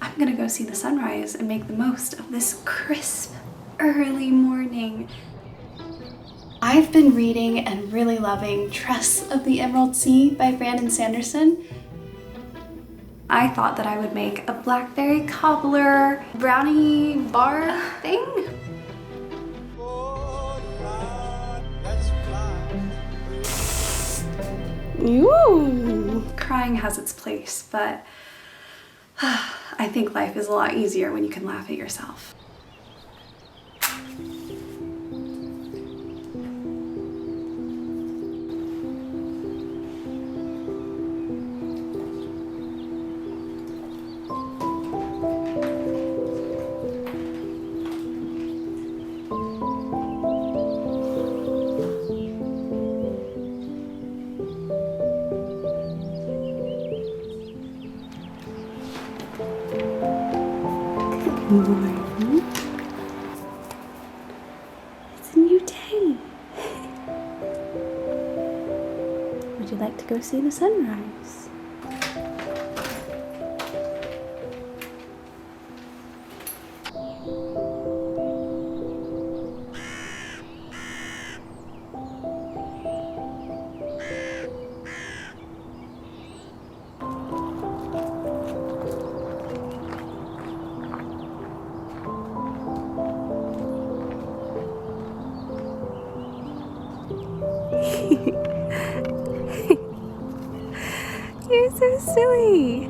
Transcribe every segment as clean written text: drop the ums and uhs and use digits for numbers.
I'm gonna go see the sunrise and make the most of this crisp, early morning. I've been reading and really loving Tress of the Emerald Sea by Sanderson. I thought that I would make a blackberry cobbler brownie bar thing. Ooh. Crying has its place, but I think life is a lot easier when you can laugh at yourself. Morning. It's a new day. Would you like to go see the sunrise? You're so silly.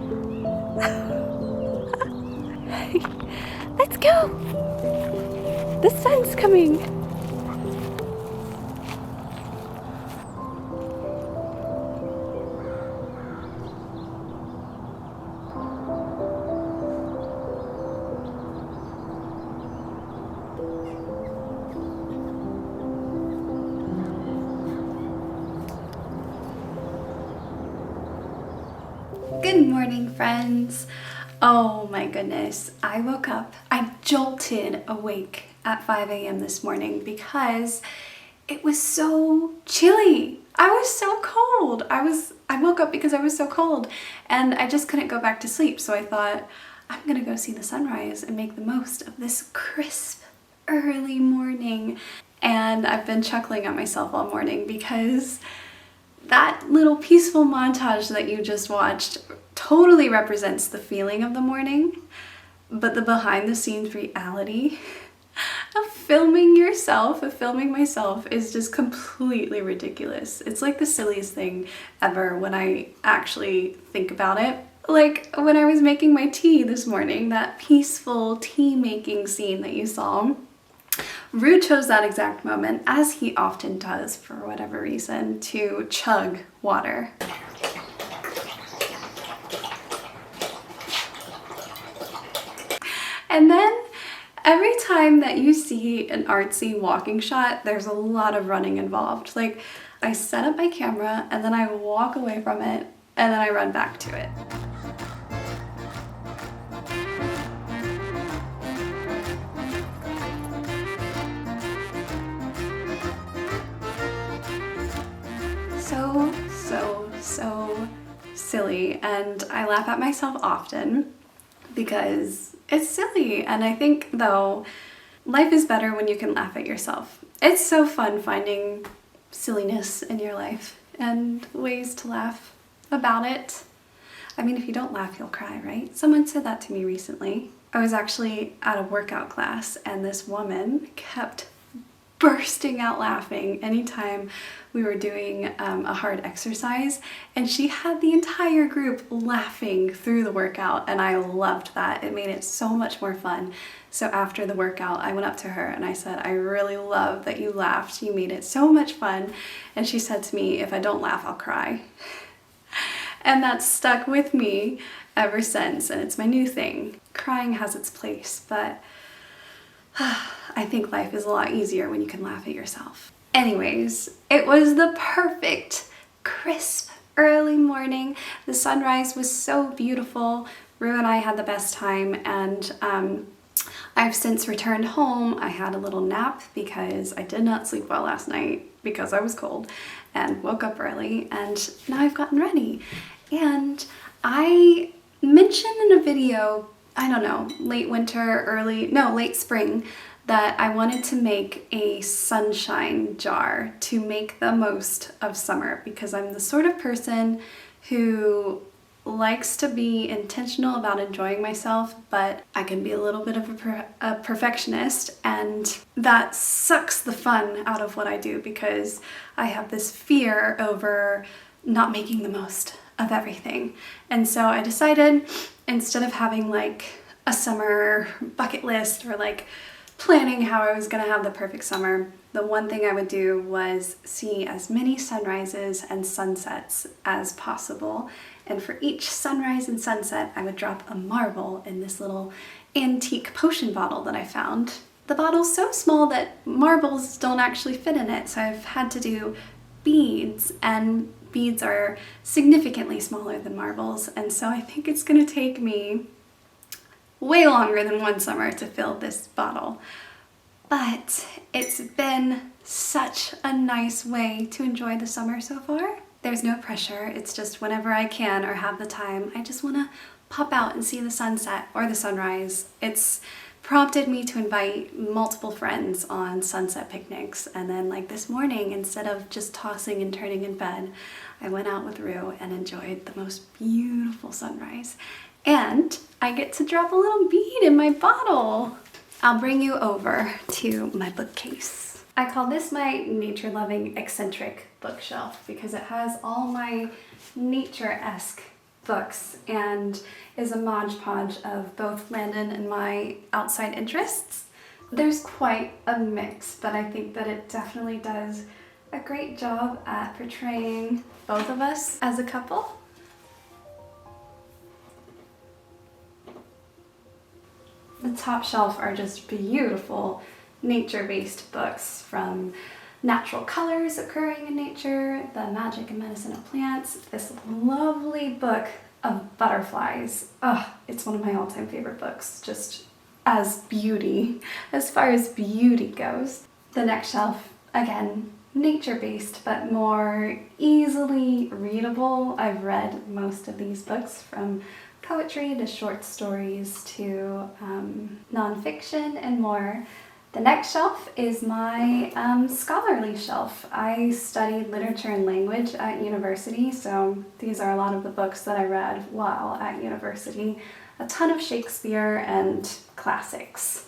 Let's go. The sun's coming. Good morning, friends. Oh my goodness, I woke up, I jolted awake at 5 a.m. this morning because it was so chilly. I was so cold. I woke up because I was so cold and I just couldn't go back to sleep. So I thought, I'm gonna go see the sunrise and make the most of this crisp, early morning. And I've been chuckling at myself all morning because that little peaceful montage that you just watched totally represents the feeling of the morning, but the behind the scenes reality of filming yourself, of filming myself, is just completely ridiculous. It's like the silliest thing ever when I actually think about it. Like when I was making my tea this morning, that peaceful tea making scene that you saw, Rue chose that exact moment, as he often does for whatever reason, to chug water. And then every time that you see an artsy walking shot, there's a lot of running involved. Like, I set up my camera and then I walk away from it and then I run back to it. So silly, and I laugh at myself often because it's silly. And I think, though, life is better when you can laugh at yourself. It's so fun finding silliness in your life and ways to laugh about it. I mean, if you don't laugh, you'll cry, right? Someone said that to me recently. I was actually at a workout class and this woman kept bursting out laughing anytime we were doing a hard exercise, and she had the entire group laughing through the workout, and I loved that. It made it so much more fun. So after the workout, I went up to her and I said, I really love that you laughed. You made it so much fun. And she said to me, if I don't laugh, I'll cry. And that's stuck with me ever since, and it's my new thing. Crying has its place, but I think life is a lot easier when you can laugh at yourself. Anyways, it was the perfect, crisp, early morning. The sunrise was so beautiful. Rue and I had the best time, and I've since returned home. I had a little nap because I did not sleep well last night because I was cold, and woke up early, and now I've gotten ready. And I mentioned in a video I don't know, late spring, that I wanted to make a sunshine jar to make the most of summer, because I'm the sort of person who likes to be intentional about enjoying myself, but I can be a little bit of a perfectionist, and that sucks the fun out of what I do because I have this fear over not making the most of everything. And so I decided, instead of having like a summer bucket list or like planning how I was gonna have the perfect summer, the one thing I would do was see as many sunrises and sunsets as possible. And for each sunrise and sunset, I would drop a marble in this little antique potion bottle that I found. The bottle's so small that marbles don't actually fit in it, so I've had to do beads, and beads are significantly smaller than marbles, and so I think it's gonna take me way longer than one summer to fill this bottle. But it's been such a nice way to enjoy the summer so far. There's no pressure, it's just whenever I can or have the time, I just wanna pop out and see the sunset or the sunrise. It's prompted me to invite multiple friends on sunset picnics, and then like this morning, instead of just tossing and turning in bed, I went out with Rue and enjoyed the most beautiful sunrise. And I get to drop a little bead in my bottle. I'll bring you over to my bookcase. I call this my nature-loving eccentric bookshelf because it has all my nature-esque books and is a modge podge of both Landon and my outside interests. There's quite a mix, but I think that it definitely does a great job at portraying both of us as a couple. The top shelf are just beautiful nature-based books, from natural colors occurring in nature, the magic and medicine of plants, this lovely book of butterflies. Oh, it's one of my all-time favorite books, just as far as beauty goes. The next shelf, again, nature-based, but more easily readable. I've read most of these books, from poetry to short stories to nonfiction and more. The next shelf is my scholarly shelf. I studied literature and language at university, so these are a lot of the books that I read while at university. A ton of Shakespeare and classics.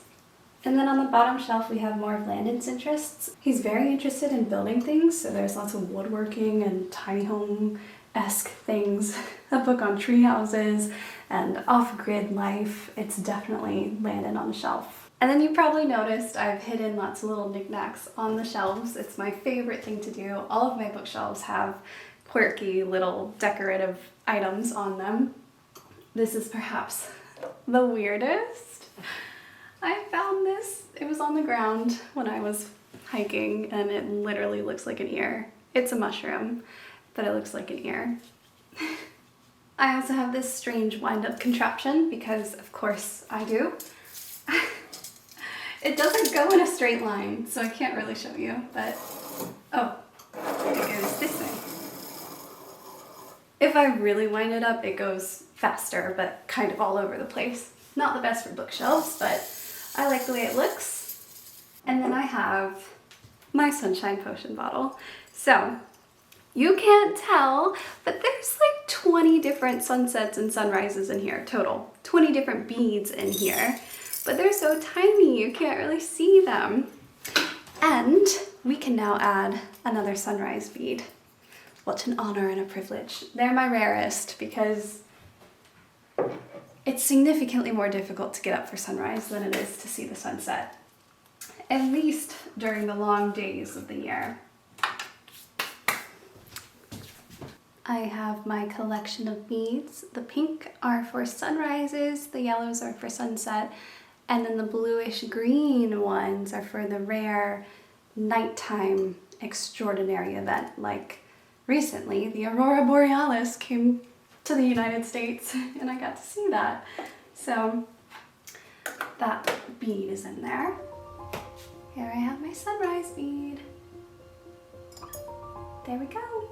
And then on the bottom shelf we have more of Landon's interests. He's very interested in building things, so there's lots of woodworking and tiny home-esque things. A book on tree houses and off-grid life. It's definitely Landon on the shelf. And then you probably noticed I've hidden lots of little knickknacks on the shelves. It's my favorite thing to do. All of my bookshelves have quirky little decorative items on them. This is perhaps the weirdest. I found this. It was on the ground when I was hiking, and it literally looks like an ear. It's a mushroom, but it looks like an ear. I also have this strange wind-up contraption because, of course, I do. It doesn't go in a straight line, so I can't really show you, but oh, it goes this way. If I really wind it up, it goes faster, but kind of all over the place. Not the best for bookshelves, but I like the way it looks. And then I have my sunshine potion bottle. So, you can't tell, but there's like 20 different sunsets and sunrises in here total. 20 different beads in here. But they're so tiny, you can't really see them. And we can now add another sunrise bead. What an honor and a privilege. They're my rarest because it's significantly more difficult to get up for sunrise than it is to see the sunset. At least during the long days of the year. I have my collection of beads. The pink are for sunrises, the yellows are for sunset, and then the bluish green ones are for the rare nighttime extraordinary event. Like recently, the Aurora Borealis came to the United States and I got to see that. So that bead is in there. Here I have my sunrise bead. There we go.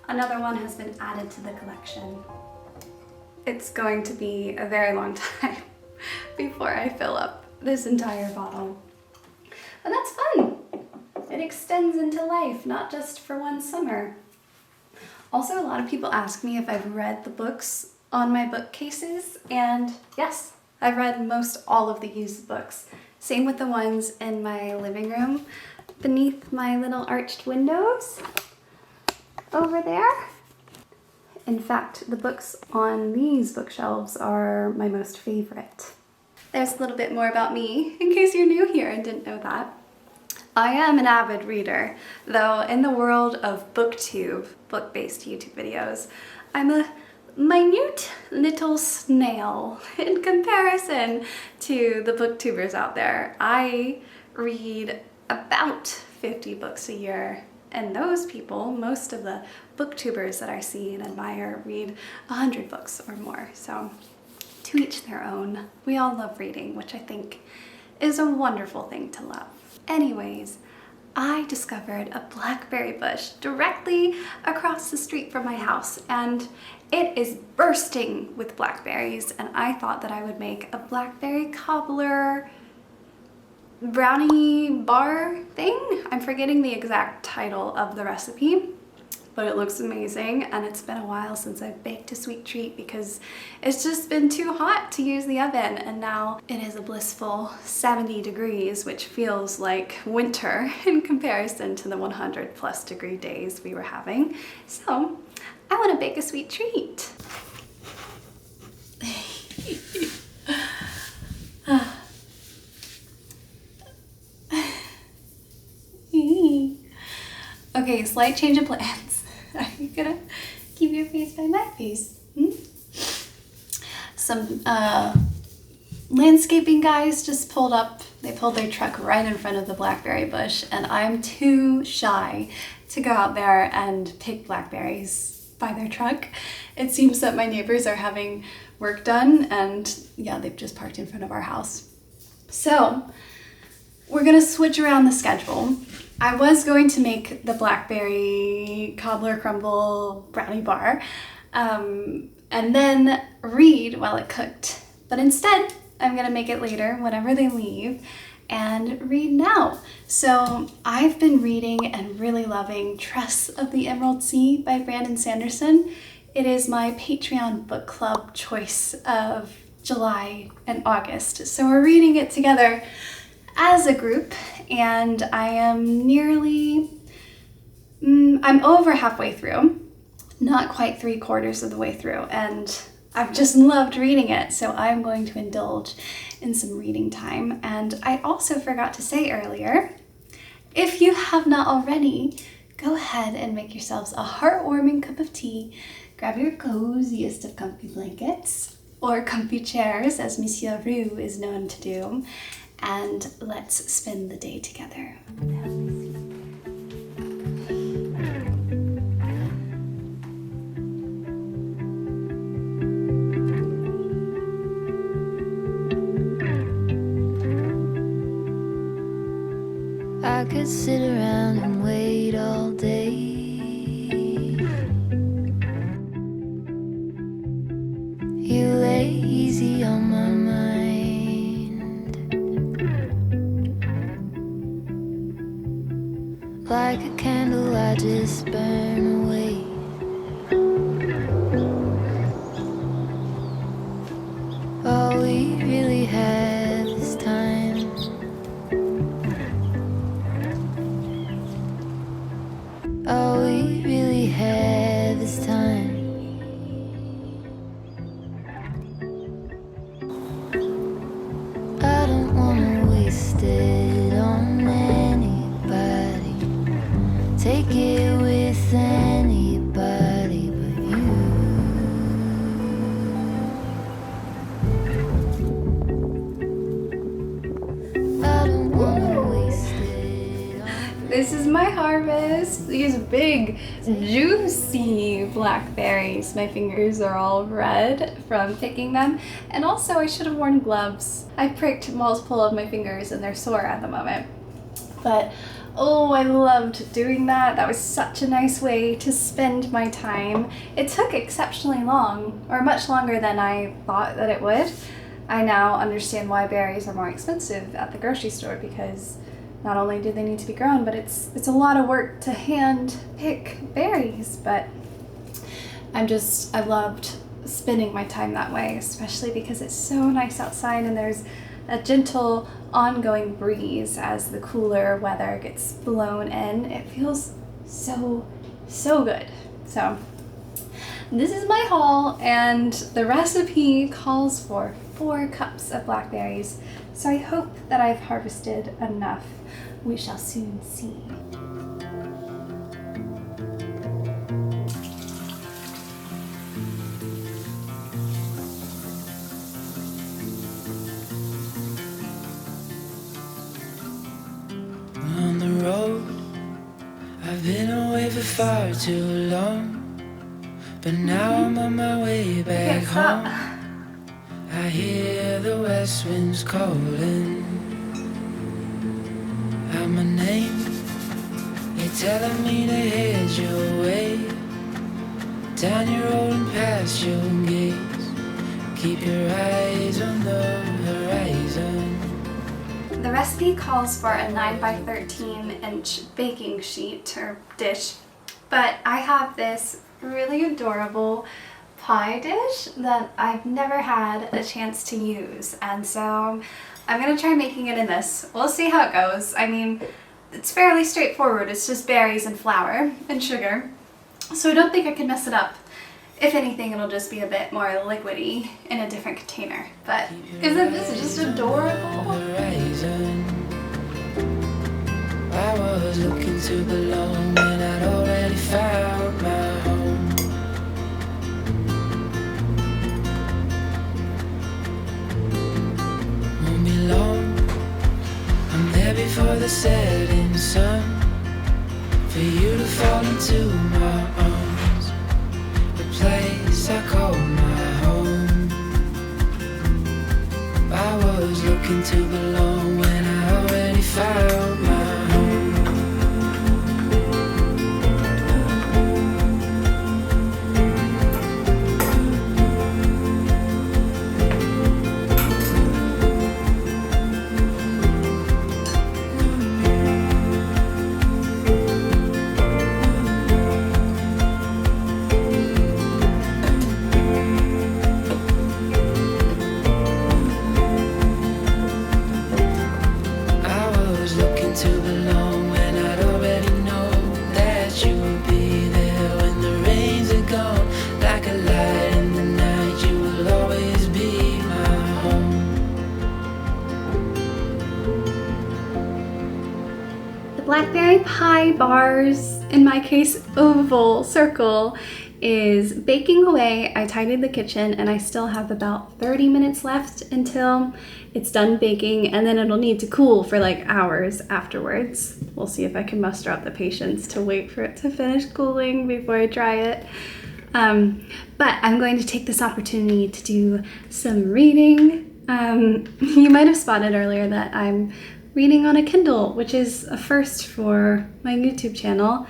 Another one has been added to the collection. it's going to be a very long time before I fill up this entire bottle. But that's fun. It extends into life, not just for one summer. Also, a lot of people ask me if I've read the books on my bookcases, and yes, I've read most all of the used books. Same with the ones in my living room beneath my little arched windows over there. In fact, the books on these bookshelves are my most favorite. There's a little bit more about me, in case you're new here and didn't know that. I am an avid reader, though in the world of booktube, book-based YouTube videos, I'm a minute little snail in comparison to the booktubers out there. I read about 50 books a year, and those people, most of the booktubers that I see and admire, read 100 books or more. So to each their own. We all love reading, which I think is a wonderful thing to love. Anyways, I discovered a blackberry bush directly across the street from my house, and it is bursting with blackberries, and I thought that I would make a blackberry cobbler brownie bar thing. I'm forgetting the exact title of the recipe, but it looks amazing, and it's been a while since I've baked a sweet treat because it's just been too hot to use the oven, and now it is a blissful 70 degrees, which feels like winter in comparison to the 100+ degree days we were having. So I want to bake a sweet treat. Okay, slight change of plans. Are you gonna keep your face by my face? Some landscaping guys just pulled up. They pulled their truck right in front of the blackberry bush, and I'm too shy to go out there and pick blackberries by their truck. It seems that my neighbors are having work done, and yeah, they've just parked in front of our house. So we're gonna switch around the schedule. I was going to make the blackberry cobbler crumble brownie bar and then read while it cooked. But instead, I'm gonna make it later, whenever they leave, and read now. So I've been reading and really loving Tress of the Emerald Sea by Sanderson. It is my Patreon book club choice of July and August. So we're reading it together as a group, and I am I'm over halfway through, not quite 3/4 of the way through, and I've just loved reading it, so I'm going to indulge in some reading time. And I also forgot to say earlier, if you have not already, go ahead and make yourselves a heartwarming cup of tea, grab your coziest of comfy blankets, or comfy chairs, as Monsieur Roux is known to do, and let's spend the day together. I could sit around and wait all day. You lay easy on my mind, like a candle I just burn away. All we really have is time. All we really have is time. I don't wanna waste it on anybody. Take it with anybody but you. I don't wanna waste it on. This is my harvest. These big, juicy blackberries. My fingers are all red from picking them. And also, I should have worn gloves. I pricked multiple of my fingers and they're sore at the moment. But Oh, I loved doing that. That was such a nice way to spend my time. It took exceptionally long, or much longer than I thought that it would. I now understand why berries are more expensive at the grocery store, because not only do they need to be grown, but it's a lot of work to hand pick berries. But I loved spending my time that way, especially because it's so nice outside and there's a gentle ongoing breeze as the cooler weather gets blown in. It feels so good. So this is my haul, and the recipe calls for 4 cups of blackberries, so I hope that I've harvested enough. We shall soon see. On the road, I've been away for far too long, but now I'm on my way back home. I hear the west winds calling out my name. They're telling me to head your way, down your road and past your gates. Keep your eyes on the horizon. The recipe calls for a 9 by 13 inch baking sheet or dish, but I have this really adorable pie dish that I've never had a chance to use, and so I'm gonna try making it in this. We'll see how it goes. I mean, it's fairly straightforward. It's just berries and flour and sugar, so I don't think I can mess it up. If anything, it'll just be a bit more liquidy in a different container. But isn't this just adorable? I was looking to belong when I'd already found my home. Won't be long, I'm there before the setting sun, for you to fall into my arms, the place I call my home. I was looking to belong when I already found my home. Blackberry pie bars, in my case oval circle, is baking away. I tidied the kitchen and I still have about 30 minutes left until it's done baking, and then it'll need to cool for like hours afterwards. We'll see if I can muster up the patience to wait for it to finish cooling before I try it. But I'm going to take this opportunity to do some reading. You might have spotted earlier that I'm reading on a Kindle, which is a first for my YouTube channel.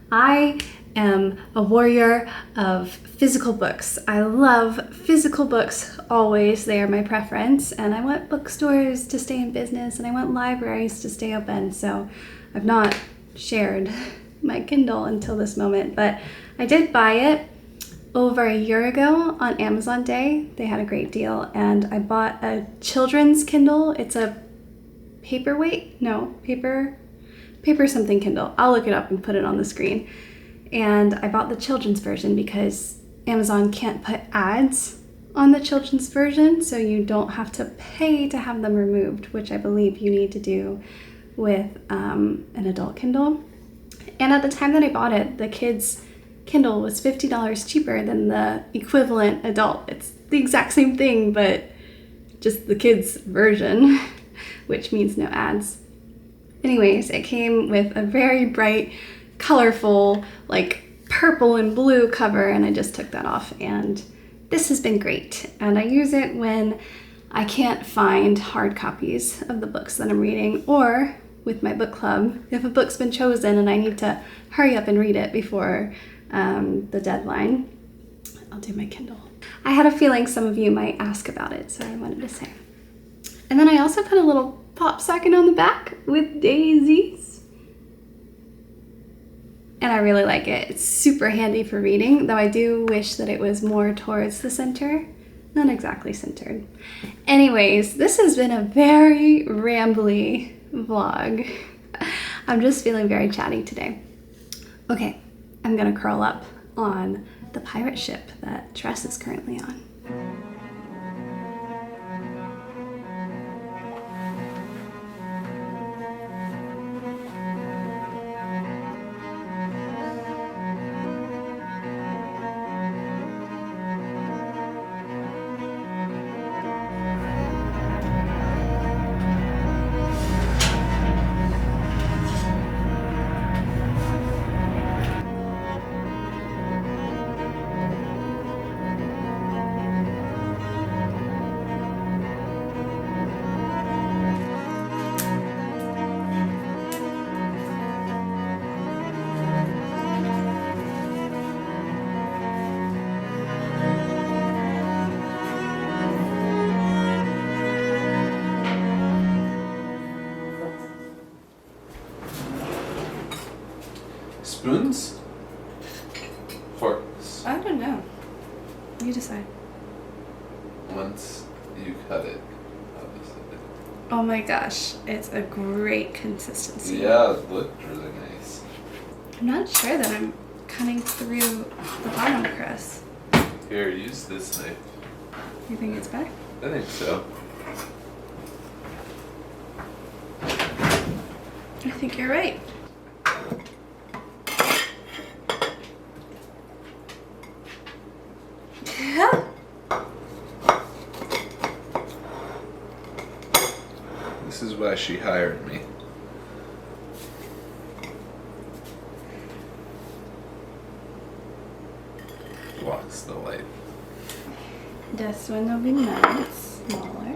I am a warrior of physical books. I love physical books always. They are my preference, and I want bookstores to stay in business and I want libraries to stay open. So I've not shared my Kindle until this moment, but I did buy it over a year ago on Amazon Day. They had a great deal, and I bought a children's Kindle. It's a paper something Kindle. I'll look it up and put it on the screen. And I bought the children's version because Amazon can't put ads on the children's version, so you don't have to pay to have them removed, which I believe you need to do with an adult Kindle. And at the time that I bought it, the kids' Kindle was $50 cheaper than the equivalent adult. It's the exact same thing, but just the kids' version, which means no ads. Anyways, it came with a very bright, colorful, like purple and blue cover, and I just took that off, and this has been great. And I use it when I can't find hard copies of the books that I'm reading, or with my book club. If a book's been chosen and I need to hurry up and read it before the deadline, I'll do my Kindle. I had a feeling some of you might ask about it, so I wanted to say. And then I also put a little pop socket on the back with daisies. And I really like it. It's super handy for reading, though I do wish that it was more towards the center. Not exactly centered. Anyways, this has been a very rambly vlog. I'm just feeling very chatty today. Okay, I'm gonna curl up on the pirate ship that Tress is currently on. Spoons? Forks. I don't know. You decide. Once you cut it, obviously. Oh my gosh, it's a great consistency. Yeah, it looked really nice. I'm not sure that I'm cutting through the bottom crust. Here, use this knife. You think it's better? I think so. I think you're right. This is why she hired me. Blocks the light. This one will be nice, smaller.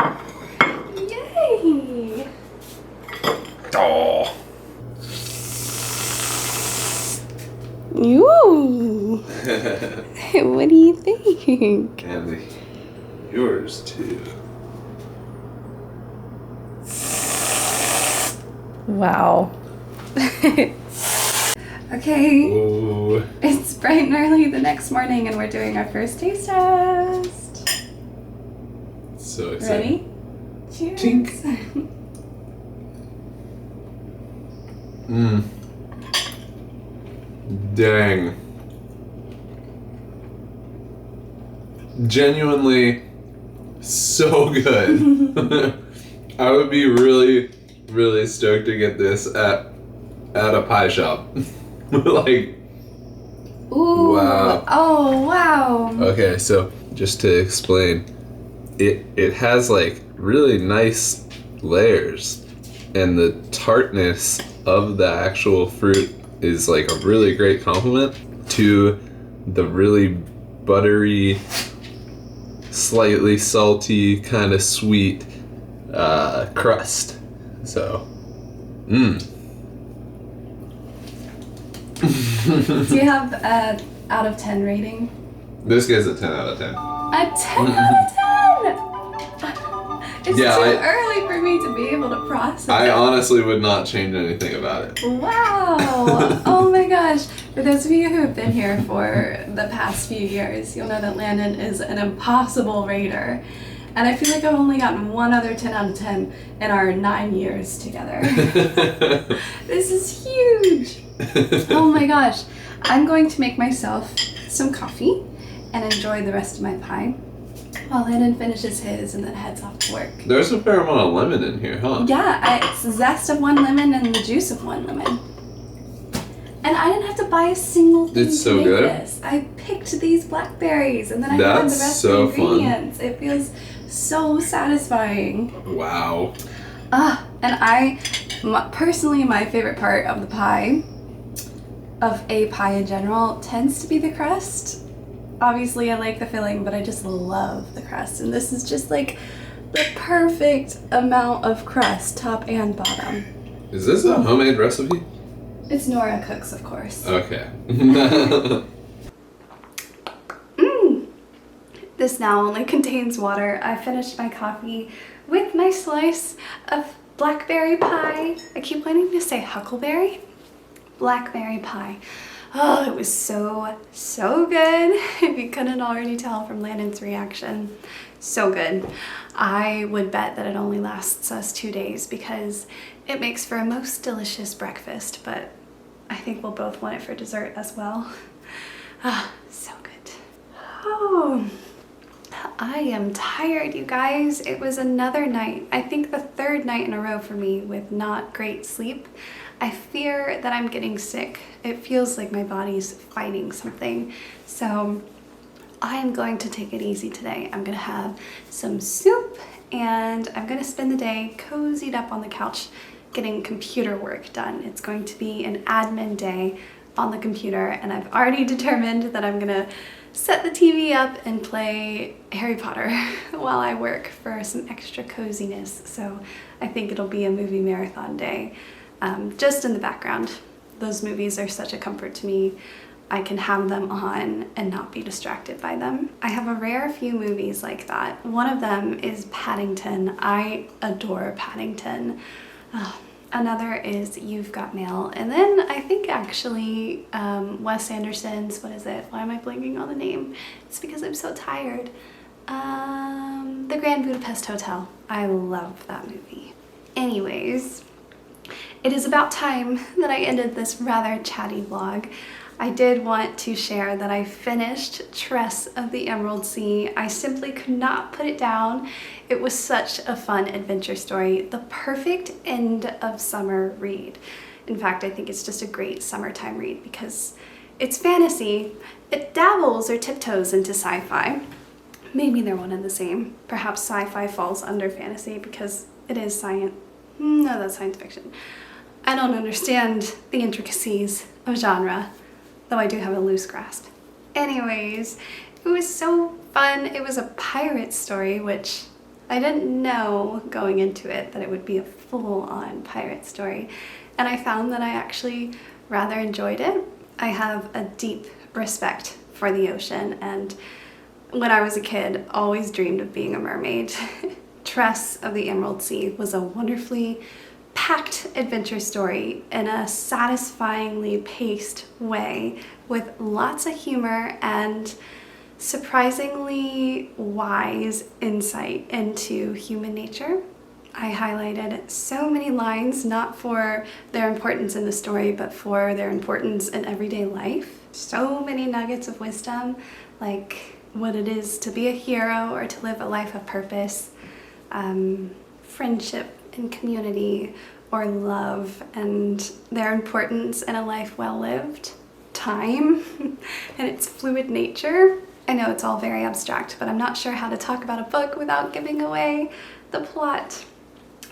Yay! Oh. Ooh! What do you think? And yours too. Wow. Okay, Ooh. it's bright and early the next morning and we're doing our first taste test. So exciting. Ready? Cheers. Tink. Mmm. Dang. Genuinely so good. I would be really, really stoked to get this at a pie shop. Like, Ooh. wow. Oh, wow. Okay, so just to explain, it has like really nice layers, and the tartness of the actual fruit is like a really great compliment to the really buttery, slightly salty, kind of sweet crust. So, Do you have an out of 10 rating? This gets a 10 out of 10. A 10 out of 10! It's Yeah, too I- early for me to be able to process I it. honestly would not change anything about it. Wow! Oh my gosh. For those of you who have been here for the past few years, you'll know that Landon is an impossible rater. And I feel like I've only gotten one other 10 out of 10 in our 9 years together. This is huge! Oh my gosh. I'm going to make myself some coffee and enjoy the rest of my pie while Landon finishes his and then heads off to work. There's a fair amount of lemon in here, huh? Yeah, it's the zest of one lemon and the juice of one lemon. And I didn't have to buy a single thing It's to so make good. this. I picked these blackberries and then I had the That's rest so of the ingredients. It feels so satisfying. Wow. And personally, my favorite part of the pie, of a pie in general, tends to be the crust. Obviously, I like the filling, but I just love the crust. And this is just like the perfect amount of crust, top and bottom. Is this a homemade recipe? It's Nora Cooks, of course. Okay. This now only contains water. I finished my coffee with my slice of blackberry pie. I keep wanting to say huckleberry. Blackberry pie. Oh, it was so good. If you couldn't already tell from Landon's reaction. So good. I would bet that it only lasts us 2 days because it makes for a most delicious breakfast, but I think we'll both want it for dessert as well. Ah, so good. Oh, I am tired, you guys. It was another night, I think the 3rd night in a row for me with not great sleep. I fear that I'm getting sick. It feels like my body's fighting something. So I'm going to take it easy today. I'm gonna have some soup and I'm gonna spend the day cozied up on the couch getting computer work done. It's going to be an admin day on the computer and I've already determined that I'm gonna set the TV up and play Harry Potter while I work for some extra coziness. So I think it'll be a movie marathon day, just in the background. Those movies are such a comfort to me. I can have them on and not be distracted by them. I have a rare few movies like that. One of them is Paddington. I adore Paddington. Another is You've Got Mail. And then I think actually Wes Anderson's, what is it? Why am I blanking on the name? It's because I'm so tired. The Grand Budapest Hotel. I love that movie. Anyways, it is about time that I ended this rather chatty vlog. I did want to share that I finished Tress of the Emerald Sea. I simply could not put it down. It was such a fun adventure story. The perfect end of summer read. In fact, I think it's just a great summertime read because it's fantasy. It dabbles or tiptoes into sci-fi. Maybe they're one and the same. Perhaps sci-fi falls under fantasy because it is science. No, that's science fiction. I don't understand the intricacies of genre, though I do have a loose grasp. Anyways, it was so fun. It was a pirate story, which I didn't know going into it that it would be a full-on pirate story. And I found that I actually rather enjoyed it. I have a deep respect for the ocean, and when I was a kid, always dreamed of being a mermaid. Tress of the Emerald Sea was a wonderfully packed adventure story in a satisfyingly paced way with lots of humor and surprisingly wise insight into human nature. I highlighted so many lines, not for their importance in the story, but for their importance in everyday life. So many nuggets of wisdom, like what it is to be a hero or to live a life of purpose, friendship and community, or love and their importance in a life well lived, time and its fluid nature. I know it's all very abstract, but I'm not sure how to talk about a book without giving away the plot.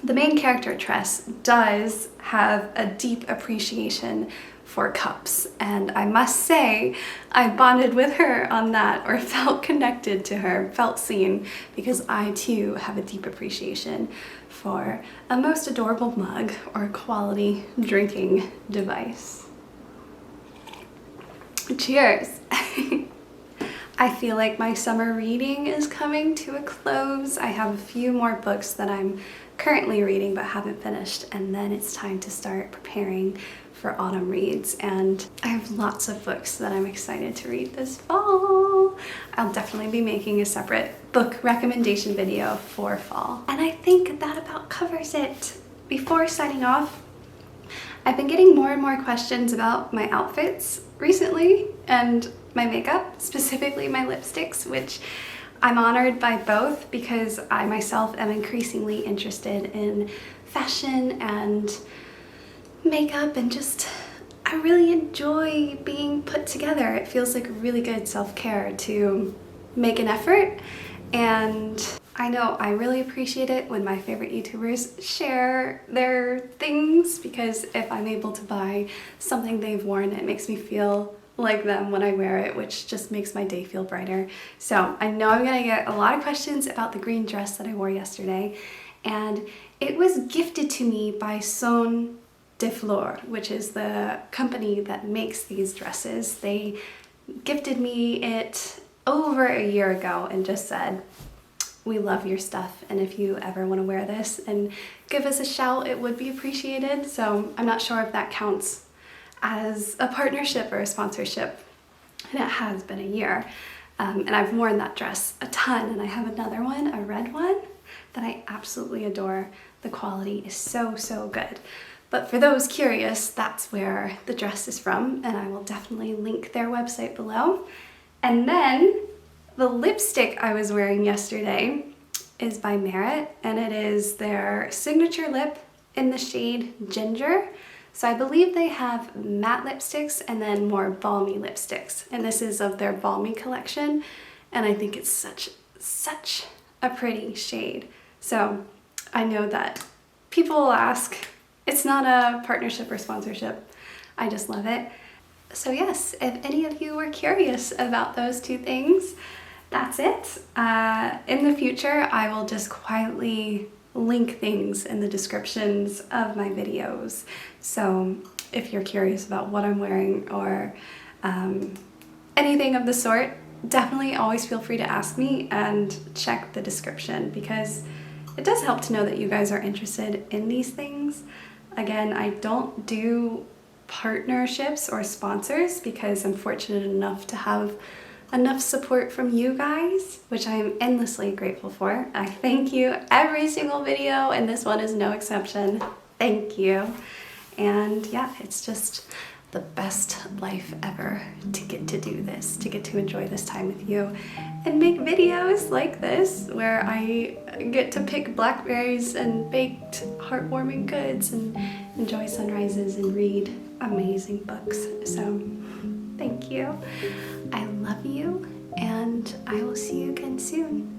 The main character, Tress, does have a deep appreciation for cups, and I must say I bonded with her on that, or felt connected to her, felt seen, because I too have a deep appreciation for a most adorable mug or quality drinking device. Cheers! I feel like my summer reading is coming to a close. I have a few more books that I'm currently reading but haven't finished, and then it's time to start preparing for autumn reads, and I have lots of books that I'm excited to read this fall. I'll definitely be making a separate book recommendation video for fall. And I think that about covers it. Before signing off, I've been getting more and more questions about my outfits recently and my makeup, specifically my lipsticks, which I'm honored by both because I myself am increasingly interested in fashion and makeup, and just I really enjoy being put together. It feels like really good self-care to make an effort, and I know I really appreciate it when my favorite YouTubers share their things, because if I'm able to buy something they've worn, it makes me feel like them when I wear it, which just makes my day feel brighter. So I know I'm gonna get a lot of questions about the green dress that I wore yesterday, and it was gifted to me by Son de Fleur, which is the company that makes these dresses. They gifted me it over a year ago and just said, we love your stuff, and if you ever want to wear this and give us a shout, it would be appreciated. So I'm not sure if that counts as a partnership or a sponsorship, and it has been a year. And I've worn that dress a ton, and I have another one, a red one, that I absolutely adore. The quality is so, so good. But for those curious, that's where the dress is from, and I will definitely link their website below. And then the lipstick I was wearing yesterday is by Merit, and it is their signature lip in the shade Ginger. So I believe they have matte lipsticks and then more balmy lipsticks. And this is of their balmy collection. And I think it's such a pretty shade. So I know that people will ask, it's not a partnership or sponsorship. I just love it. So yes, if any of you are curious about those two things, that's it. In the future, I will just quietly link things in the descriptions of my videos. So if you're curious about what I'm wearing or anything of the sort, definitely always feel free to ask me and check the description, because it does help to know that you guys are interested in these things. Again, I don't do partnerships or sponsors because I'm fortunate enough to have enough support from you guys, which I am endlessly grateful for. I thank you every single video, and this one is no exception. Thank you. And yeah, it's just the best life ever to get to do this, to get to enjoy this time with you and make videos like this where I get to pick blackberries and baked heartwarming goods and enjoy sunrises and read amazing books. So thank you. I love you, and I will see you again soon.